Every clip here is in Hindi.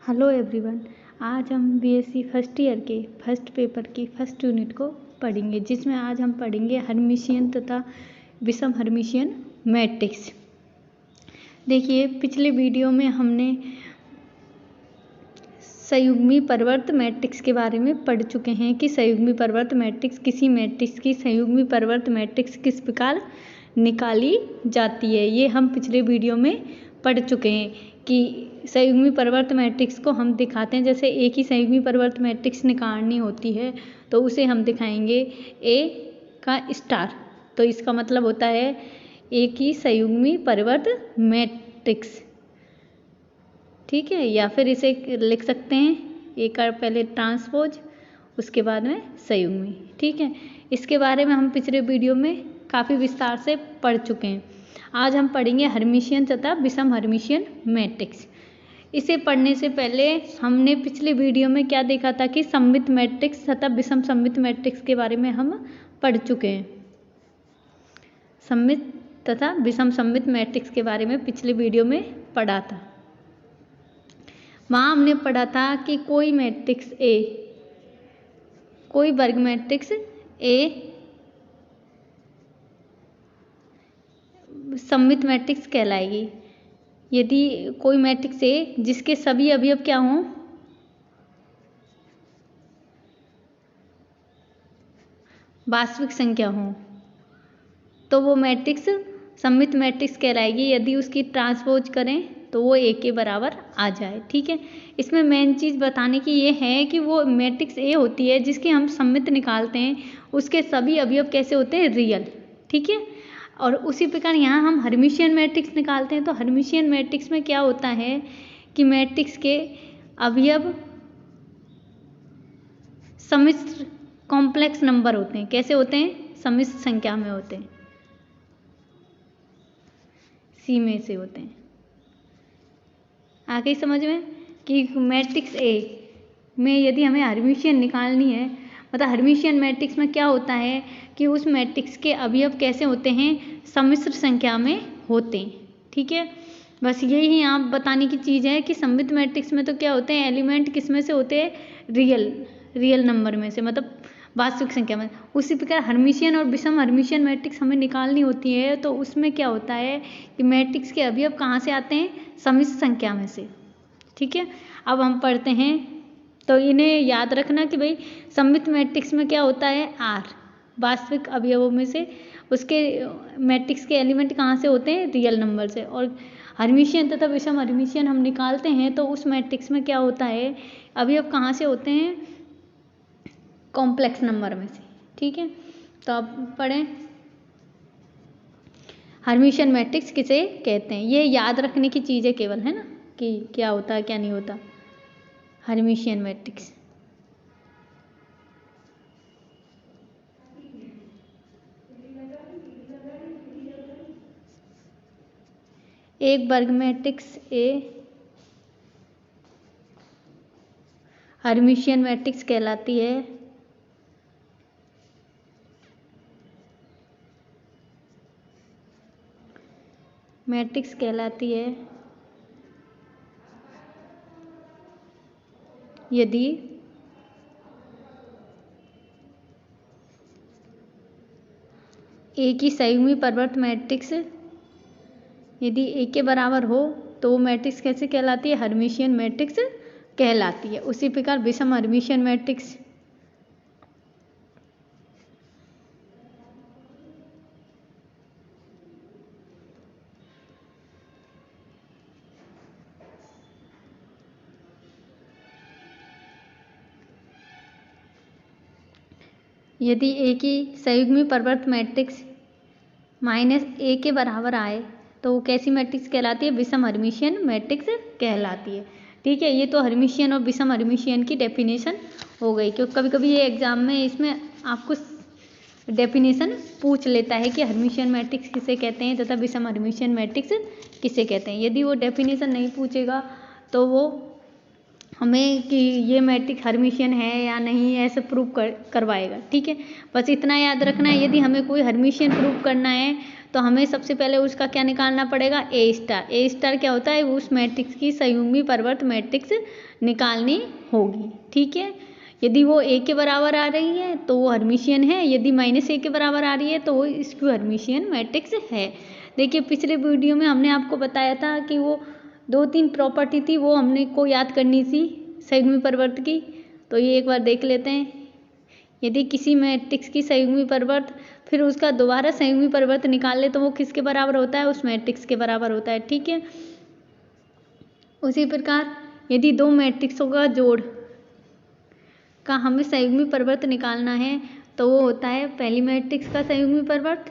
Hello everyone. आज हम बीएससी फर्स्ट ईयर के फर्स्ट पेपर की फर्स्ट यूनिट को पढ़ेंगे, जिसमें आज हम पढ़ेंगे हर्मिशियन तथा विषम हर्मिशियन मैट्रिक्स। देखिए, पिछले वीडियो में हमने संयुग्मी परिवर्त मैट्रिक्स के बारे में पढ़ चुके हैं कि संयुग्मी परिवर्त मैट्रिक्स, किसी मैट्रिक्स की संयुग्मी परिवर्त मैट्रिक्स किस प्रकार निकाली जाती है, ये हम पिछले वीडियो में पढ़ चुके हैं कि संयुग्मी परिवर्त मैट्रिक्स को हम दिखाते हैं। जैसे एक ही संयुग्मी परिवर्त मैट्रिक्स निकालनी होती है तो उसे हम दिखाएंगे ए का स्टार, तो इसका मतलब होता है एक ही संयुग्मी परिवर्त मैट्रिक्स, ठीक है। या फिर इसे लिख सकते हैं ए का पहले ट्रांसपोज, उसके बाद में संयुग्मी, ठीक है। इसके बारे में हम पिछले वीडियो में काफ़ी विस्तार से पढ़ चुके हैं। आज हम पढ़ेंगे हर्मिशियन तथा विषम हर्मिशियन मैट्रिक्स। इसे पढ़ने से पहले हमने पिछले वीडियो में क्या देखा था कि सममित मैट्रिक्स तथा विषम सममित मैट्रिक्स के बारे में हम पढ़ चुके हैं। सममित तथा विषम सममित मैट्रिक्स के बारे में पिछले वीडियो में पढ़ा था। वहाँ हमने पढ़ा था कि कोई मैट्रिक्स ए, कोई वर्ग मैट्रिक्स ए सममित मैट्रिक्स कहलाएगी यदि कोई मैट्रिक्स ए जिसके सभी अवयव क्या हों, वास्तविक संख्या हो, तो वो मैट्रिक्स सममित मैट्रिक्स कहलाएगी। यदि उसकी ट्रांसपोज करें तो वो ए के बराबर आ जाए, ठीक है। इसमें मेन चीज़ बताने की ये है कि वो मैट्रिक्स ए होती है जिसके हम सममित निकालते हैं, उसके सभी अवयव कैसे होते हैं, रियल, ठीक है। और उसी प्रकार यहाँ हम हर्मिशियन मैट्रिक्स निकालते हैं, तो हर्मिशियन मैट्रिक्स में क्या होता है कि मैट्रिक्स के अवयव सम्मिश्र कॉम्प्लेक्स नंबर होते हैं। कैसे होते हैं, सम्मिश्र संख्या में होते हैं, सी में से होते हैं। आगे समझ में कि मैट्रिक्स ए में यदि हमें हर्मिशियन निकालनी है, मतलब हर्मिशियन मैट्रिक्स में क्या होता है कि उस मैट्रिक्स के अवयव कैसे होते हैं, सम्मिश्र संख्या में होते हैं, ठीक है। बस यही यहाँ बताने की चीज़ है कि सममित मैट्रिक्स में तो क्या होते हैं, एलिमेंट किस में से होते हैं, रियल नंबर में से, मतलब वास्तविक संख्या में। उसी प्रकार हर्मिशियन और विषम हर्मिशियन मैट्रिक्स हमें निकालनी होती है, तो उसमें क्या होता है कि मैट्रिक्स के अवयव कहाँ से आते हैं, सम्मिश्र संख्या में से, ठीक है। अब हम पढ़ते हैं, तो इन्हें याद रखना कि भाई सममित मैट्रिक्स में क्या होता है, आर वास्तविक अवयवों में से, उसके मैट्रिक्स के एलिमेंट कहाँ से होते हैं, रियल नंबर से। और हर्मिशियन तथा विषम हर्मिशियन हम निकालते हैं तो उस मैट्रिक्स में क्या होता है, अवयव कहाँ से होते हैं, कॉम्प्लेक्स नंबर में से, ठीक है। तो अब पढ़ें हर्मिशियन मैट्रिक्स किसे कहते हैं। ये याद रखने की चीज़ है केवल, है ना, कि क्या होता है क्या नहीं होता हर्मिशियन मैट्रिक्स। एक वर्ग मैट्रिक्स ए हर्मिशियन मैट्रिक्स कहलाती है। मैट्रिक्स कहलाती है यदि ए की संयुग्मी परिवर्त मैट्रिक्स यदि ए के बराबर हो तो वो मैट्रिक्स कैसे कहलाती है, हर्मिशियन मैट्रिक्स कहलाती है। उसी प्रकार विषम हर्मिशियन मैट्रिक्स यदि ए की संयुग्मी परिवर्त मैट्रिक्स माइनस ए के बराबर आए तो वो कैसी मैट्रिक्स कहलाती है, विषम हर्मिशियन मैट्रिक्स कहलाती है, ठीक है। ये तो हर्मिशियन और विषम हर्मिशियन की डेफिनेशन हो गई, क्योंकि कभी कभी ये एग्जाम में इसमें आपको डेफिनेशन पूछ लेता है कि हर्मिशियन मैट्रिक्स किसे कहते हैं तथा विषम हर्मिशियन मैट्रिक्स किसे कहते हैं। यदि वो डेफिनेशन नहीं पूछेगा तो वो हमें कि ये मैट्रिक्स हर्मिशियन है या नहीं ऐसे प्रूव करवाएगा। ठीक है, बस इतना याद रखना है, यदि हमें कोई हर्मिशियन प्रूव करना है तो हमें सबसे पहले उसका क्या निकालना पड़ेगा, ए स्टार। ए स्टार क्या होता है, उस मैट्रिक्स की संयुग्मी परिवर्त मैट्रिक्स निकालनी होगी। ठीक है, यदि वो ए के बराबर आ रही है तो वो हर्मिशियन है, यदि -a के बराबर आ रही है तो वो स्क्यू हर्मिशियन मैट्रिक्स है। देखिए पिछले वीडियो में हमने आपको बताया था कि वो 2-3 प्रॉपर्टी थी, वो हमने को याद करनी थी संयुग्मी परिवर्त की, तो ये एक बार देख लेते हैं। यदि किसी मैट्रिक्स की संयुग्मी परिवर्त फिर उसका दोबारा संयुग्मी परिवर्त निकाल ले तो वो किसके बराबर होता है, उस मैट्रिक्स के बराबर होता है। ठीक है, उसी प्रकार यदि दो मैट्रिक्सों का जोड़ का हमें संयुग्मी परिवर्त निकालना है तो वो होता है पहली मैट्रिक्स का संयुग्मी परिवर्त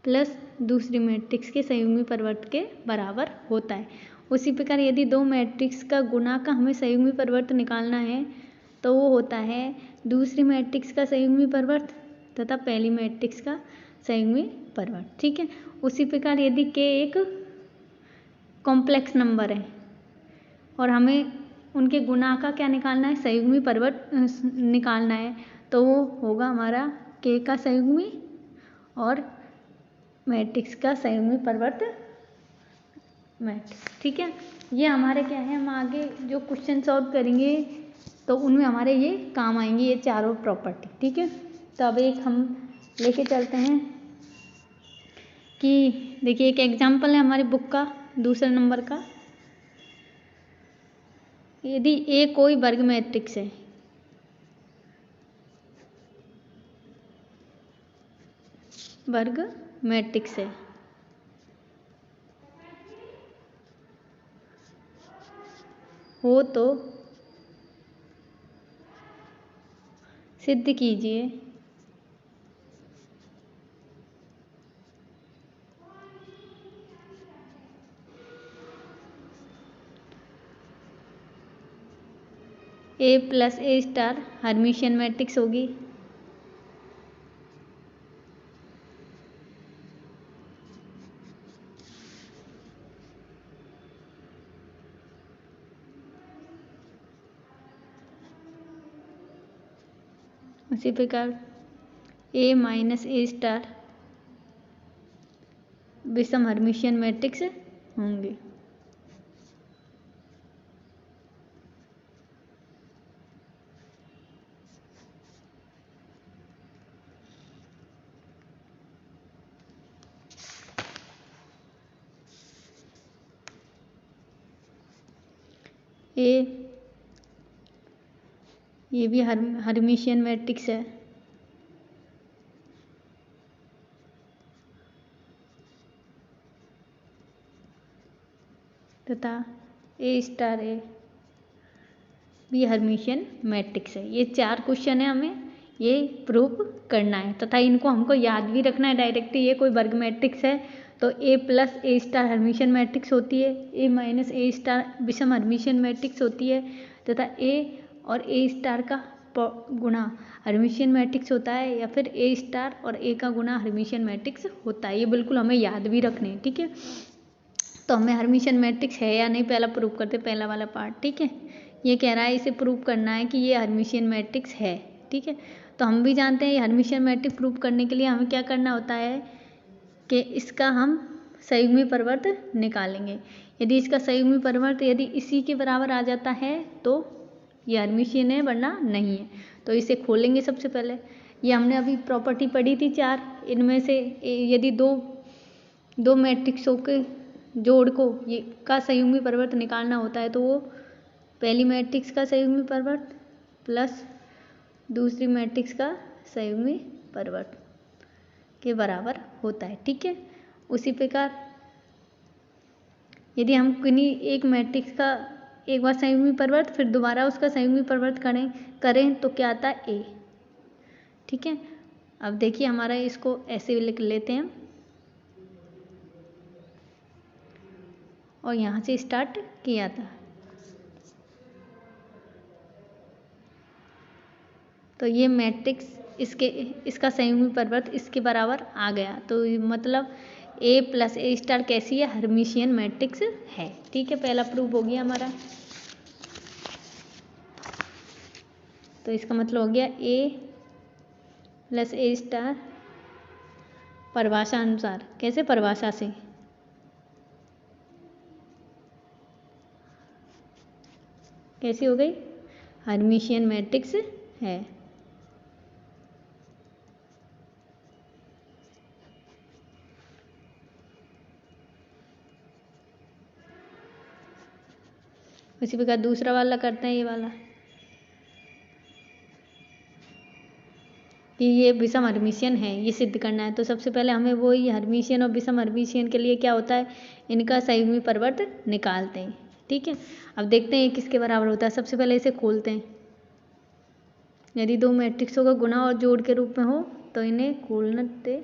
प्लस दूसरी मैट्रिक्स के संयुग्मी परिवर्त के बराबर होता है। उसी प्रकार यदि दो मैट्रिक्स का गुणा का हमें संयुग्मी परिवर्त निकालना है तो वो होता है दूसरी मैट्रिक्स का संयुग्मी परिवर्त तथा पहली मैट्रिक्स का संयुग्मी परिवर्त। ठीक है, उसी प्रकार यदि k एक कॉम्प्लेक्स नंबर है और हमें उनके गुणा का क्या निकालना है, संयुग्मी परिवर्त निकालना है, तो वो होगा हमारा k का संयुग्मी और मैट्रिक्स का संयुग्मी परिवर्त मैट्रिक्स। ठीक है, ये हमारे क्या है, हम आगे जो क्वेश्चन सॉल्व करेंगे तो उनमें हमारे ये काम आएंगी ये चारों प्रॉपर्टी। ठीक है, तो अब एक हम लेके चलते हैं कि देखिए एक एग्जाम्पल है हमारी बुक का दूसरे नंबर का। यदि ए कोई वर्ग मैट्रिक्स है, वर्ग मैट्रिक्स है, हो तो सिद्ध कीजिए ए प्लस ए स्टार हर्मिशियन मैट्रिक्स होगी। उसी प्रकार ए माइनस ए स्टार विषम हर्मिशियन मैट्रिक्स होंगे। ये भी हर्मिशियन मैट्रिक्स है तथा ए स्टार ए भी हर्मिशियन मैट्रिक्स है। ये 4 क्वेश्चन है, हमें ये प्रूफ करना है तथा इनको हमको याद भी रखना है डायरेक्टली। ये कोई वर्ग मैट्रिक्स है तो ए प्लस ए स्टार हर्मिशियन मैट्रिक्स होती है, ए माइनस ए स्टार विषम हर्मिशियन मैट्रिक्स होती है तथा ए और ए स्टार का गुणा हर्मिशियन मैट्रिक्स होता है या फिर ए स्टार और ए का गुणा हर्मिशियन मैट्रिक्स होता है। ये बिल्कुल हमें याद भी रखने हैं। ठीक है, तो हमें हर्मिशियन मैट्रिक्स है या नहीं पहला प्रूव करते, पहला वाला पार्ट। ठीक है, ये कह रहा है इसे प्रूव करना है कि ये हर्मिशियन मैट्रिक्स है। ठीक है, तो हम भी जानते हैं ये हर्मिशियन मैट्रिक्स प्रूव करने के लिए हमें क्या करना होता है कि इसका हम संयुग्मी परिवर्त निकालेंगे। यदि इसका संयुग्मी परिवर्त यदि इसी के बराबर आ जाता है तो ये हर्मिशियन है, वरना नहीं है। तो इसे खोलेंगे सबसे पहले। ये हमने अभी प्रॉपर्टी पढ़ी थी 4, इनमें से यदि दो मैट्रिक्सों के जोड़ को ये का संयुग्मी परिवर्त निकालना होता है तो वो पहली मैट्रिक्स का संयुग्मी परिवर्त प्लस दूसरी मैट्रिक्स का संयुग्मी परिवर्त के बराबर होता है। ठीक है, उसी प्रकार यदि हम किन्हीं एक मैट्रिक्स का एक बार संयुग्मी परिवर्त फिर दोबारा उसका संयुग्मी परिवर्त करें तो क्या आता है, ए। ठीक है, अब देखिए हमारा इसको ऐसे लिख लेते हैं और यहाँ से स्टार्ट किया था। तो ये मैट्रिक्स इसका संयुग्मी परिवर्त इसके बराबर आ गया, तो मतलब ए प्लस ए स्टार कैसी है, हर्मिशियन मैट्रिक्स है। ठीक है, पहला प्रूफ हो गया हमारा। तो इसका मतलब हो गया ए प्लस ए स्टार परिभाषा अनुसार। कैसे? परिभाषा से। कैसी हो गई? हर्मिशियन मैट्रिक्स है। उसी प्रकार दूसरा वाला करते हैं, ये वाला कि ये विषम हर्मिशियन है, ये सिद्ध करना है। तो सबसे पहले हमें वही हर्मिशियन और विषम हर्मिशियन के लिए क्या होता है, इनका संयुग्मी परिवर्त निकालते हैं। ठीक है, अब देखते हैं ये किसके बराबर होता है। सबसे पहले इसे खोलते हैं। यदि दो मैट्रिक्सों का गुणा और जोड़ के रूप में हो तो इन्हें खोलते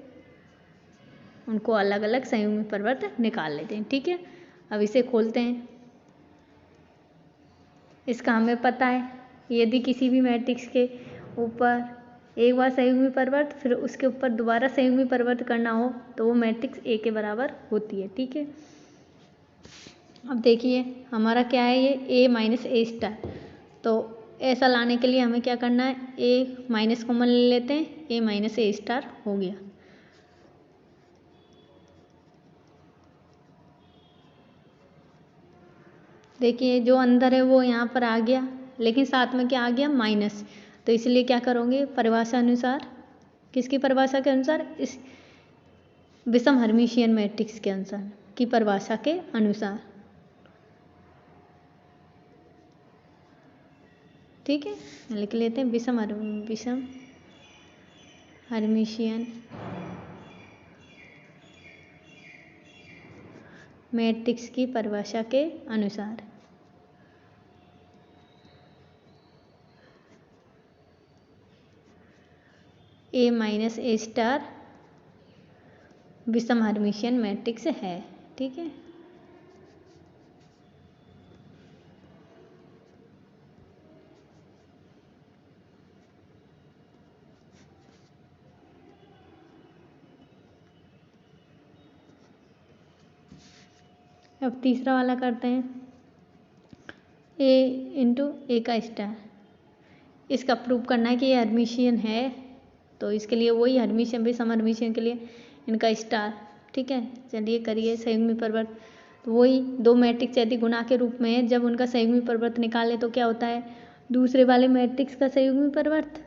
उनको अलग अलग संयुग्मी परिवर्त निकाल लेते हैं। ठीक है, अब इसे खोलते हैं। इसका हमें पता है, यदि किसी भी मैट्रिक्स के ऊपर एक बार संयुग्मी परिवर्त फिर उसके ऊपर दोबारा संयुग्मी परिवर्त करना हो तो वो मैट्रिक्स ए के बराबर होती है। ठीक है, अब देखिए हमारा क्या है, ये ए माइनस ए स्टार। तो ऐसा लाने के लिए हमें क्या करना है, ए माइनस कॉमन ले लेते हैं, ए माइनस ए स्टार हो गया। देखिए जो अंदर है वो यहाँ पर आ गया, लेकिन साथ में क्या आ गया, माइनस। तो इसलिए क्या करोगे, परिभाषा अनुसार, किसकी परिभाषा के अनुसार, इस विषम हर्मिशियन मैट्रिक्स के अनुसार की परिभाषा के अनुसार। ठीक है, लिख लेते हैं विषम हर्मिशियन मैट्रिक्स की परिभाषा के अनुसार। ए माइनस ए स्टार विषम हर्मिशियन मैट्रिक्स है। ठीक है, अब तीसरा वाला करते हैं, ए इंटू ए का स्टार। इसका प्रूव करना है कि ये हर्मिशियन है, तो इसके लिए वही हर्मिशियन विषम हर्मिशियन के लिए इनका स्टार। ठीक है, चलिए करिए संयुग्मी परिवर्त। तो वही दो मैट्रिक्स यदि गुणा के रूप में है, जब उनका संयुग्मी परिवर्त निकालें तो क्या होता है, दूसरे वाले मैट्रिक्स का संयुग्मी परिवर्त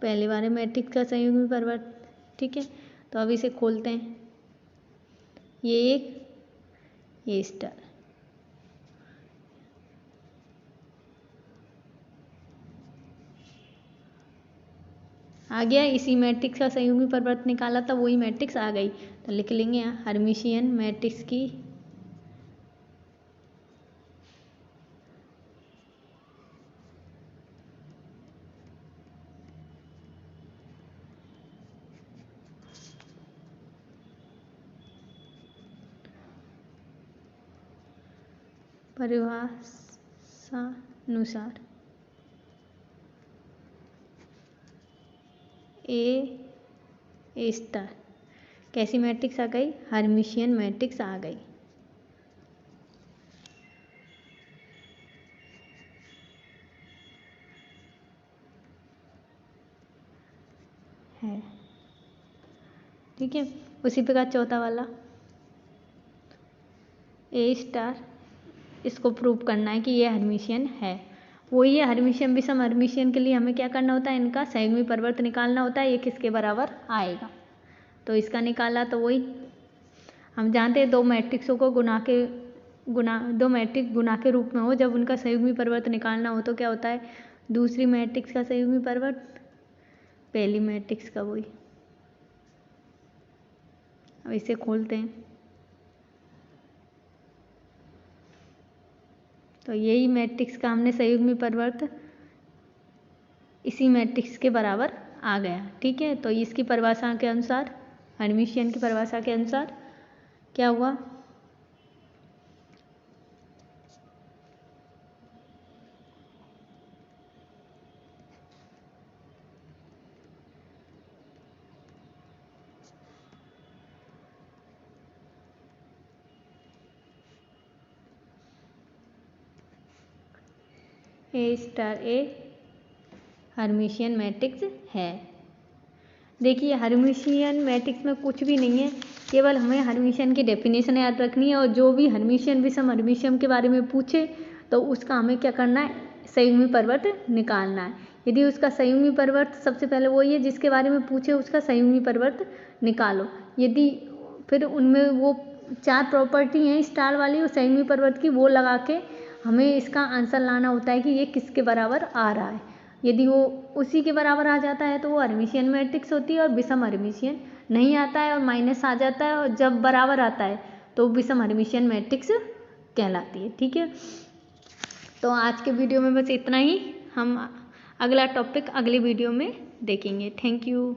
पहले वाले मैट्रिक्स का संयुग्मी परिवर्त। ठीक है, तो अब इसे खोलते हैं, ये एक, ये स्टार। आ गया, इसी मैट्रिक्स का संयुग्मी परिवर्त निकाला था, वही मैट्रिक्स आ गई। तो लिख लेंगे यहाँ हर्मिशियन मैट्रिक्स की परिभाषानुसार ए स्टार कैसी मैट्रिक्स आ गई, हर्मिशियन मैट्रिक्स आ गई। है, ठीक है, उसी प्रकार चौथा वाला ए स्टार, इसको प्रूव करना है कि ये हर्मिशियन है। वही है हर्मिशियन विषम हर्मिशियन के लिए हमें क्या करना होता है, इनका संयुग्मी परिवर्त निकालना होता है, ये किसके बराबर आएगा। तो इसका निकाला, तो वही हम जानते हैं दो मैट्रिक्सों को दो मैट्रिक्स गुणा के रूप में हो, जब उनका संयुग्मी परिवर्त निकालना हो तो क्या होता है, दूसरी मैट्रिक्स का संयुग्मी परिवर्त पहली मैट्रिक्स का वही। अब इसे खोलते हैं, तो यही मैट्रिक्स का हमने संयुग्मी परिवर्त इसी मैट्रिक्स के बराबर आ गया। ठीक है, तो इसकी परिभाषा के अनुसार, हर्मिशियन की परिभाषा के अनुसार क्या हुआ, ए स्टार ए हर्मिशियन मैट्रिक्स है। देखिए हर्मिशियन मैट्रिक्स में कुछ भी नहीं है, केवल हमें हर्मिशियन की डेफिनेशन याद रखनी है और जो भी हर्मिशियन विषम हर्मिशियन के बारे में पूछे तो उसका हमें क्या करना है, संयुग्मी पर्वत निकालना है। यदि उसका संयुग्मी पर्वत सबसे पहले वही है जिसके बारे में पूछे उसका संयुग्मी पर्वत निकालो। यदि फिर उनमें वो 4 प्रॉपर्टी हैं स्टार वाली और संयुग्मी पर्वत की, वो लगा के हमें इसका आंसर लाना होता है कि ये किसके बराबर आ रहा है। यदि वो उसी के बराबर आ जाता है तो वो हर्मिशियन मैट्रिक्स होती है और विषम हर्मिशियन नहीं आता है और माइनस आ जाता है और जब बराबर आता है तो विषम हर्मिशियन मैट्रिक्स कहलाती है। ठीक है, तो आज के वीडियो में बस इतना ही। हम अगला टॉपिक अगले वीडियो में देखेंगे। Thank you.